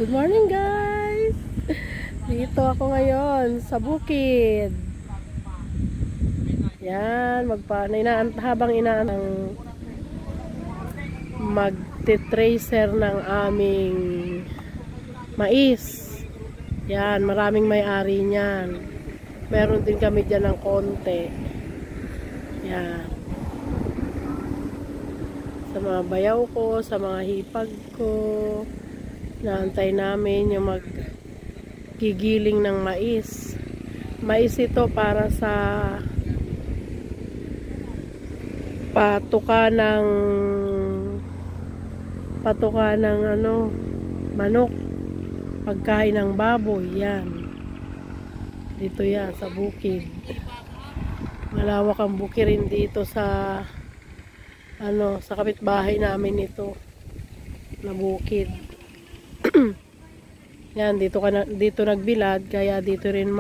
Good morning guys! Dito ako ngayon sa bukid. Yan, habang inaantay magte-tracer ng aming mais. Yan, maraming may-ari niyan. Meron din kami dyan ng konti. Yan. Sa mga bayaw ko, sa mga hipag ko. Naantay namin yung maggigiling ng mais. Mais ito para sa patuka ng manok, pagkain ng baboy. Yan, dito yan sa bukid. Malawak ang bukirin dito sa sa kapitbahay namin ito na bukid. Yan, dito nagbilad, kaya dito rin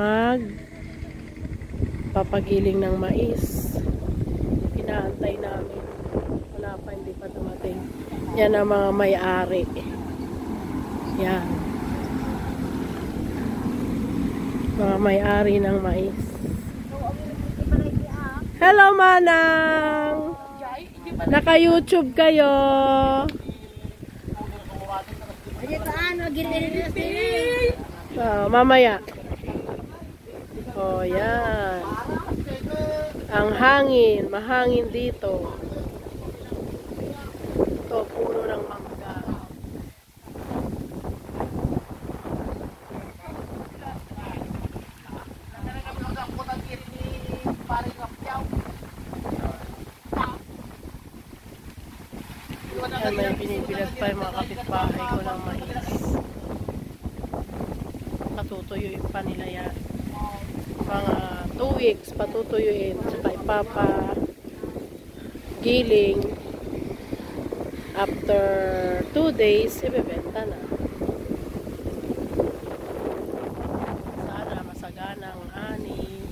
papagiling ng mais. Inaantay namin. Wala pa, hindi pa dumating. Yan ang mga may-ari. Yan. Mga may-ari ng mais. Hello, Manang! Naka-YouTube kayo. Mamaya. Oh, yan. Ang hangin, mahangin dito. Ito, puno ng mangga. Yan, may binibilag pa yung mga kapitbahay ko ng mais. Patutuyuin pa nila yan. Mga 2 weeks patutuyuin. Saka giling. After 2 days, ibebenta na. Sana masagana ang ani.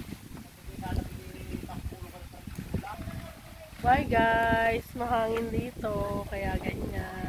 Bye guys! Mahangin dito. Kaya ganyan.